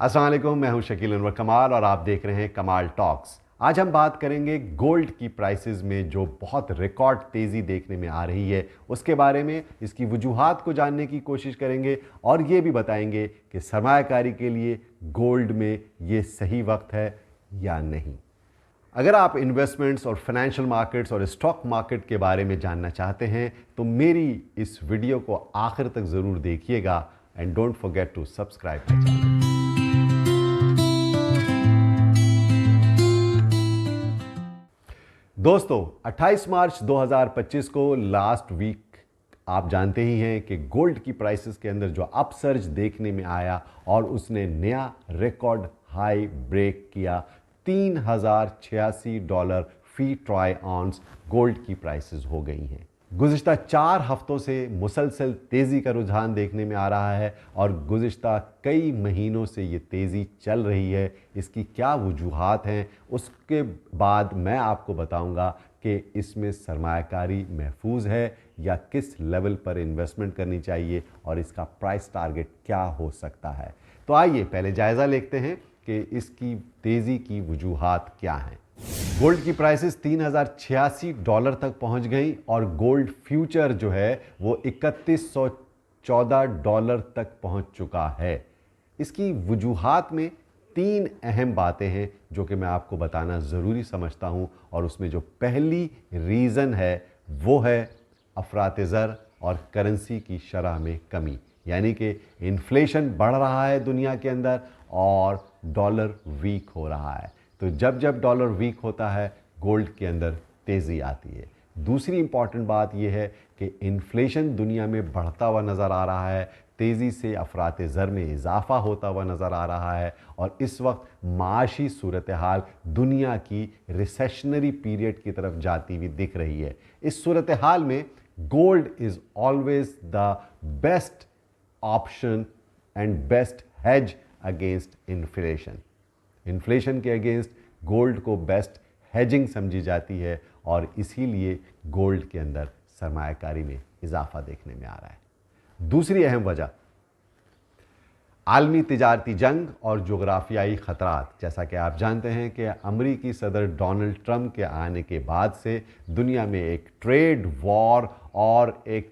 अस्सलाम वालेकुम, मैं हूं शकील अनवर कमाल और आप देख रहे हैं कमाल टॉक्स। आज हम बात करेंगे गोल्ड की प्राइसेस में जो बहुत रिकॉर्ड तेज़ी देखने में आ रही है उसके बारे में, इसकी वजूहात को जानने की कोशिश करेंगे और ये भी बताएंगे कि सरमायाकारी के लिए गोल्ड में ये सही वक्त है या नहीं। अगर आप इन्वेस्टमेंट्स और फाइनेंशियल मार्केट्स और स्टॉक मार्केट के बारे में जानना चाहते हैं तो मेरी इस वीडियो को आखिर तक ज़रूर देखिएगा and don't forget to subscribe my channel. दोस्तों, 28 मार्च 2025 को लास्ट वीक आप जानते ही हैं कि गोल्ड की प्राइसेस के अंदर जो अपसर्ज देखने में आया और उसने नया रिकॉर्ड हाई ब्रेक किया। $3086 फी ट्राई आउंस गोल्ड की प्राइसेस हो गई हैं। गुज़िश्ता 4 हफ्तों से मुसलसल तेज़ी का रुझान देखने में आ रहा है और गुज़िश्ता कई महीनों से ये तेज़ी चल रही है। इसकी क्या वजूहात हैं, उसके बाद मैं आपको बताऊंगा कि इसमें सरमायाकारी महफूज है या किस लेवल पर इन्वेस्टमेंट करनी चाहिए और इसका प्राइस टारगेट क्या हो सकता है। तो आइए पहले जायज़ा लेते हैं कि इसकी तेज़ी की वजूहात क्या हैं। गोल्ड की प्राइसेस $3086 तक पहुंच गई और गोल्ड फ्यूचर जो है वो $3114 तक पहुंच चुका है। इसकी वजूहात में 3 अहम बातें हैं जो कि मैं आपको बताना ज़रूरी समझता हूं और उसमें जो पहली रीज़न है वो है अफरात-ए-ज़र और करेंसी की शरह में कमी, यानी कि इन्फ्लेशन बढ़ रहा है दुनिया के अंदर और डॉलर वीक हो रहा है। तो जब जब डॉलर वीक होता है गोल्ड के अंदर तेज़ी आती है। दूसरी इंपॉर्टेंट बात यह है कि इन्फ्लेशन दुनिया में बढ़ता हुआ नज़र आ रहा है, तेज़ी से अफरात-ए-ज़र में इजाफा होता हुआ नज़र आ रहा है और इस वक्त माशी सूरत हाल दुनिया की रिसेशनरी पीरियड की तरफ जाती हुई दिख रही है। इस सूरत हाल में gold is always the best option and best hedge against inflation. Inflation के अगेंस्ट गोल्ड को बेस्ट हेजिंग समझी जाती है और इसीलिए गोल्ड के अंदर सरमायाकारी में इजाफा देखने में आ रहा है। दूसरी अहम वजह आलमी तिजारती जंग और जोग्राफियाई ख़तरात। जैसा कि आप जानते हैं कि अमरीकी सदर डोनाल्ड ट्रंप के आने के बाद से दुनिया में एक ट्रेड वॉर और एक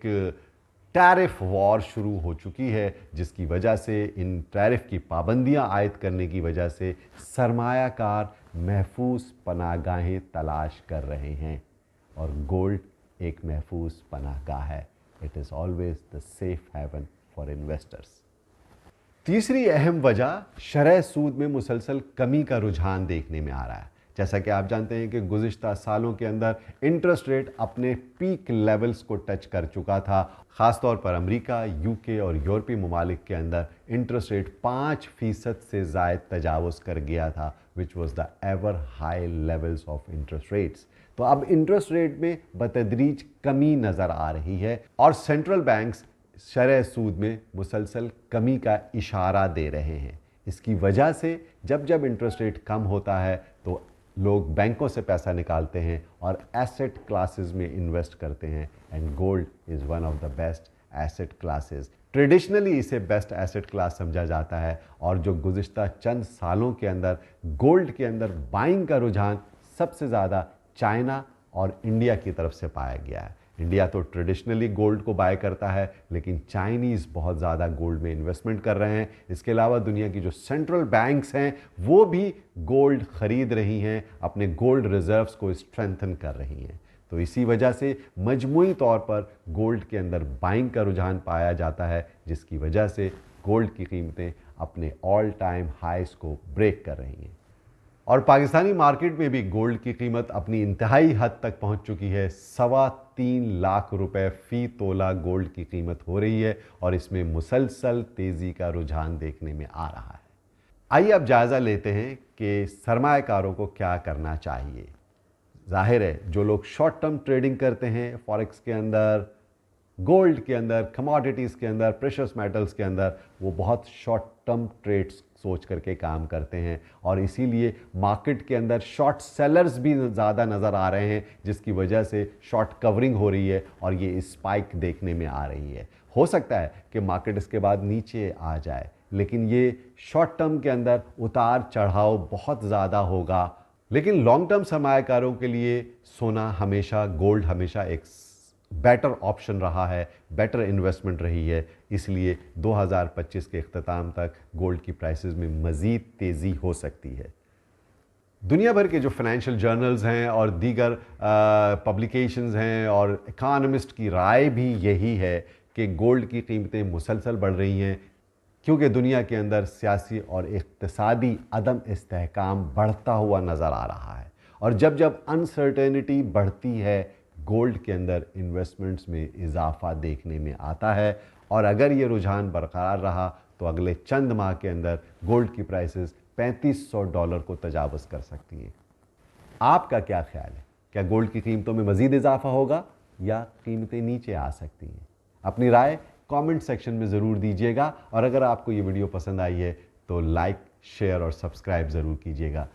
टैरिफ वॉर शुरू हो चुकी है, जिसकी वजह से इन टैरिफ की पाबंदियां आयद करने की वजह से सरमायाकार महफूज पनाहगाहें तलाश कर रहे हैं और गोल्ड एक महफूज पनाहगाह है। It is always the safe haven for investors. तीसरी अहम वजह शरह सूद में मुसलसल कमी का रुझान देखने में आ रहा है। जैसा कि आप जानते हैं कि गुज़िश्ता सालों के अंदर इंटरेस्ट रेट अपने पीक लेवल्स को टच कर चुका था। ख़ासतौर पर अमेरिका, यूके और यूरोपीय ममालिक के अंदर इंटरेस्ट रेट 5% से ज़ायद तजावुज़ कर गया था, which was the ever high levels of interest rates. तो अब इंटरेस्ट रेट में बतदरीज कमी नज़र आ रही है और सेंट्रल बैंक्स शरह सूद में मुसलसल कमी का इशारा दे रहे हैं। इसकी वजह से जब जब इंटरेस्ट रेट कम होता है तो लोग बैंकों से पैसा निकालते हैं और एसेट क्लासेस में इन्वेस्ट करते हैं and gold is one of the best asset classes. Traditionally इसे बेस्ट एसेट क्लास समझा जाता है और जो गुज़िश्ता चंद सालों के अंदर गोल्ड के अंदर बाइंग का रुझान सबसे ज़्यादा चाइना और इंडिया की तरफ से पाया गया है। इंडिया तो ट्रेडिशनली गोल्ड को बाय करता है, लेकिन चाइनीज़ बहुत ज़्यादा गोल्ड में इन्वेस्टमेंट कर रहे हैं। इसके अलावा दुनिया की जो सेंट्रल बैंक्स हैं वो भी गोल्ड ख़रीद रही हैं, अपने गोल्ड रिजर्व्स को स्ट्रेंथन कर रही हैं। तो इसी वजह से मजमूई तौर पर गोल्ड के अंदर बाइंग का रुझान पाया जाता है, जिसकी वजह से गोल्ड की कीमतें अपने ऑल टाइम हाइस को ब्रेक कर रही हैं। और पाकिस्तानी मार्केट में भी गोल्ड की कीमत अपनी इंतहाई हद तक पहुंच चुकी है। 3.25 लाख रुपए फ़ी तोला गोल्ड की कीमत हो रही है और इसमें मुसलसल तेज़ी का रुझान देखने में आ रहा है। आइए अब जायज़ा लेते हैं कि सरमायाकारों को क्या करना चाहिए। जाहिर है जो लोग शॉर्ट टर्म ट्रेडिंग करते हैं फॉरेक्स के अंदर, गोल्ड के अंदर, कमोडिटीज़ के अंदर, प्रेशियस मेटल्स के अंदर, वो बहुत शॉर्ट टर्म ट्रेड्स सोच करके काम करते हैं और इसीलिए मार्केट के अंदर शॉर्ट सेलर्स भी ज़्यादा नज़र आ रहे हैं, जिसकी वजह से शॉर्ट कवरिंग हो रही है और ये स्पाइक देखने में आ रही है। हो सकता है कि मार्केट इसके बाद नीचे आ जाए, लेकिन ये शॉर्ट टर्म के अंदर उतार चढ़ाव बहुत ज़्यादा होगा। लेकिन लॉन्ग टर्म सरमायाकारों के लिए सोना हमेशा, गोल्ड हमेशा एक बेटर ऑप्शन रहा है, बेटर इन्वेस्टमेंट रही है। इसलिए 2025 के अख्ताम तक गोल्ड की प्राइसेस में मज़ीद तेज़ी हो सकती है। दुनिया भर के जो फाइनेंशियल जर्नल्स हैं और दीगर पब्लिकेशंस हैं और इकानमिस्ट की राय भी यही है कि गोल्ड की कीमतें मुसलसल बढ़ रही हैं, क्योंकि दुनिया के अंदर सियासी और इक़्तिसादी अदम इस्तेहकाम बढ़ता हुआ नज़र आ रहा है। और जब जब अनसर्टेनिटी बढ़ती है, गोल्ड के अंदर इन्वेस्टमेंट्स में इजाफा देखने में आता है। और अगर ये रुझान बरकरार रहा तो अगले चंद माह के अंदर गोल्ड की प्राइसेस $3500 को तजावज़ कर सकती हैं। आपका क्या ख्याल है? क्या गोल्ड की कीमतों में मज़ीद इजाफा होगा या कीमतें नीचे आ सकती हैं? अपनी राय कमेंट सेक्शन में ज़रूर दीजिएगा। और अगर आपको ये वीडियो पसंद आई है तो लाइक, शेयर और सब्सक्राइब ज़रूर कीजिएगा।